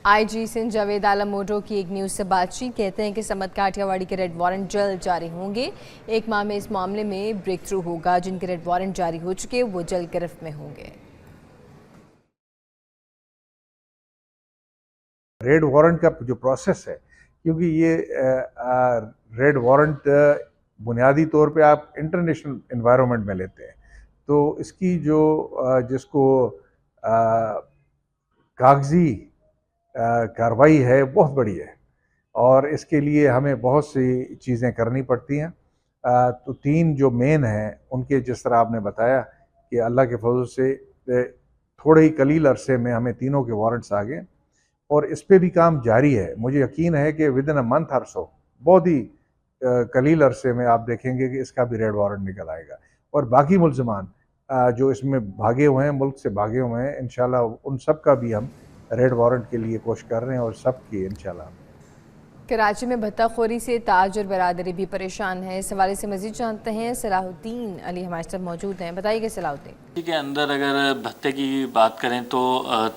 आई जी सिंध जावेद आलम मोटो की एक न्यूज़ से बातचीत कहते हैं कि समत काठियावाड़ी के रेड वारंट जल्द जारी होंगे। एक माह में इस मामले में ब्रेक थ्रू होगा। जिनके रेड वारंट जारी हो चुके वो जल्द गिरफ्त में होंगे। रेड वारंट का जो प्रोसेस है, क्योंकि ये रेड वारंट बुनियादी तौर पे आप इंटरनेशनल एनवायरनमेंट में लेते हैं, तो इसकी जो जिसको कागजी कार्रवाई है बहुत बड़ी है और इसके लिए हमें बहुत सी चीज़ें करनी पड़ती हैं। तो तीन जो मेन हैं उनके, जिस तरह आपने बताया कि अल्लाह के फजल से थोड़े ही कलील अरसे में हमें तीनों के वारंट्स आ गए और इस पे भी काम जारी है। मुझे यकीन है कि विद इन अ मंथ और सो, बहुत ही कलील अरसे में आप देखेंगे कि इसका भी रेड वारंट निकल आएगा और बाकी मुल्ज़मान जो इसमें भागे हुए हैं, मुल्क से भागे हुए हैं, इंशाल्लाह उन सब का भी हम रेड वारंट के लिए कोशिश कर रहे हैं और सब की इंशाल्लाह। कराची में भत्ताखोरी से ताज और बरादरी भी परेशान है। इस हवाले से मजीद जानते हैं। सलाहुद्दीन अली हमारे साथ मौजूद हैं। बताइए सलाहुद्दीन। के अंदर अगर भत्ते की बात करें तो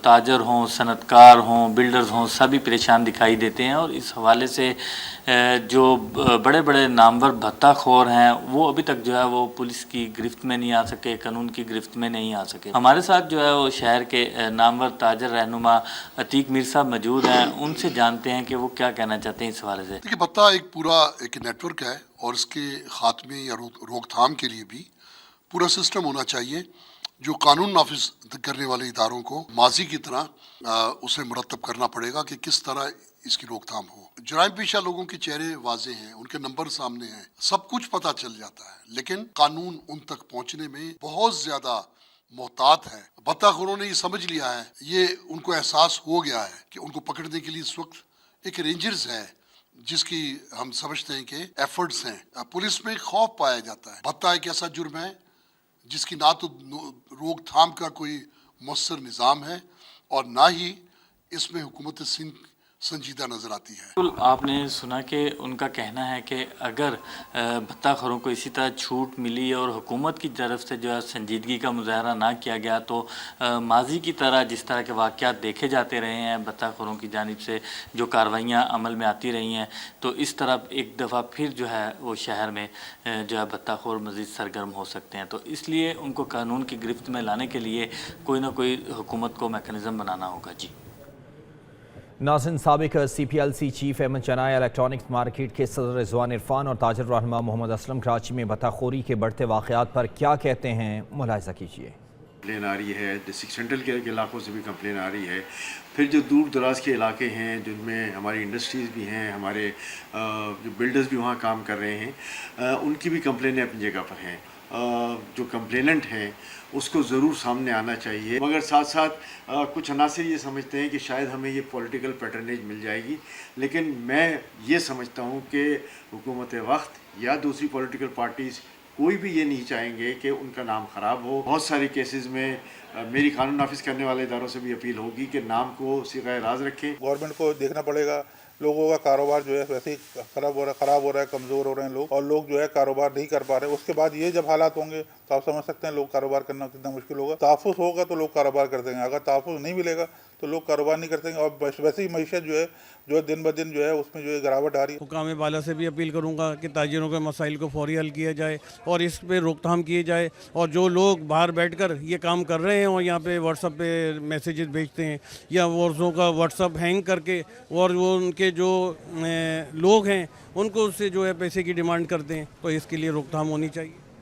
ताजर हों, सनतकार हों, बिल्डर्स हों, सभी परेशान दिखाई देते हैं और इस हवाले से जो बड़े बड़े नामवर भत्ताखोर हैं वो अभी तक जो है वो पुलिस की गिरफ्त में नहीं आ सके, कानून की गिरफ्त में नहीं आ सके। हमारे साथ जो है वो शहर के नामवर ताजर रहनुमा अतीक मीर साहब मौजूद हैं। उनसे जानते हैं कि वो क्या कहना चाहते हैं इस हवाले से। देखिए, भत्ता एक पूरा एक नेटवर्क है और इसके खात्मे या रोकथाम के लिए भी पूरा सिस्टम होना चाहिए जो कानून नाफिज करने वाले इदारों को माजी की तरह उसे मुरतब करना पड़ेगा कि किस तरह इसकी रोकथाम हो। जराइम पेशा लोगों के चेहरे वाजे हैं, उनके नंबर सामने हैं, सब कुछ पता चल जाता है, लेकिन कानून उन तक पहुंचने में बहुत ज्यादा मोहतात है। भत्ताखोरों ने ये समझ लिया है, ये उनको एहसास हो गया है कि उनको पकड़ने के लिए इस वक्त एक रेंजर्स है जिसकी हम समझते हैं कि एफर्ट्स हैं। पुलिस में खौफ पाया जाता है। भत्ता एक ऐसा जुर्म है जिसकी ना तो रोकथाम का कोई मौसर निज़ाम है और ना ही इसमें हुकूमत सिंध संजीदा नज़र आती है। बिल्कुल, आपने सुना कि उनका कहना है कि अगर भत्ताखोरों को इसी तरह छूट मिली और हुकूमत की तरफ से जो है संजीदगी का मुजाहरा ना किया गया तो माजी की तरह जिस तरह के वाक़यात देखे जाते रहे हैं, भत्ताखोरों की जानिब से जो कार्रवाइयाँ अमल में आती रही हैं, तो इस तरह एक दफ़ा फिर जो है वो शहर में जो है भत्ताखोर मज़ीद सरगर्म हो सकते हैं। तो इसलिए उनको कानून की गिरफ्त में लाने के लिए कोई ना कोई हुकूमत को मैकेनिज़्म बनाना होगा। जी नाज़रीन, साबिक CPLC chief Ahmed Chinoy electronics market के सदर रिजवान इरफान और ताजर रहनुमा मोहम्मद असलम कराची में भत्ताखोरी के बढ़ते वाक़यात पर क्या कहते हैं, मुलाहिज़ा कीजिए। कंप्लेन आ रही है, डिस्ट्रिक्ट सेंट्रल के इलाकों से भी कंप्लेन आ रही है, फिर जो दूर दराज के इलाके हैं जिनमें हमारी इंडस्ट्रीज़ भी हैं, हमारे जो बिल्डर्स भी वहाँ काम कर रहे हैं, उनकी भी कंप्लेनें अपनी जगह पर हैं। जो कंप्लेनेंट हैं उसको ज़रूर सामने आना चाहिए, मगर साथ साथ कुछ अनासर ये समझते हैं कि शायद हमें ये पॉलिटिकल पैटर्नेज मिल जाएगी, लेकिन मैं ये समझता हूँ कि हुकूमत वक्त या दूसरी पॉलिटिकल पार्टीज़ कोई भी ये नहीं चाहेंगे कि उनका नाम ख़राब हो। बहुत सारे केसेस में मेरी कानून नाफिज करने वाले इदारों से भी अपील होगी कि नाम को सिगाए राज रखें। गवर्नमेंट को देखना पड़ेगा, लोगों का कारोबार जो है वैसे ही ख़राब हो रहा है, कमज़ोर हो रहे हैं लोग, और लोग जो है कारोबार नहीं कर पा रहे। उसके बाद ये जब हालात होंगे तो आप समझ सकते हैं लोग कारोबार करना कितना मुश्किल होगा। तहफ़्फ़ुज़ होगा तो लोग कारोबार कर देंगे, अगर तहफ़्फ़ुज़ नहीं मिलेगा तो लोग कारोबार नहीं कर सकेंगे। और वैसे ही मईशत जो है दिन ब दिन जो है उसमें जो है गिरावट आ रही है। हुकाम बाला से भी अपील करूँगा कि ताजिरों के मसाइल को फौरी हल किया जाए और इस पर रोकथाम किए जाए, और जो लोग बाहर बैठकर ये काम कर रहे हैं और यहाँ पे व्हाट्सएप पे मैसेजेस भेजते हैं या वर्षों का व्हाट्सएप हैंग करके और वो उनके जो लोग हैं उनको उससे जो है पैसे की डिमांड करते हैं, तो इसके लिए रोकथाम होनी चाहिए।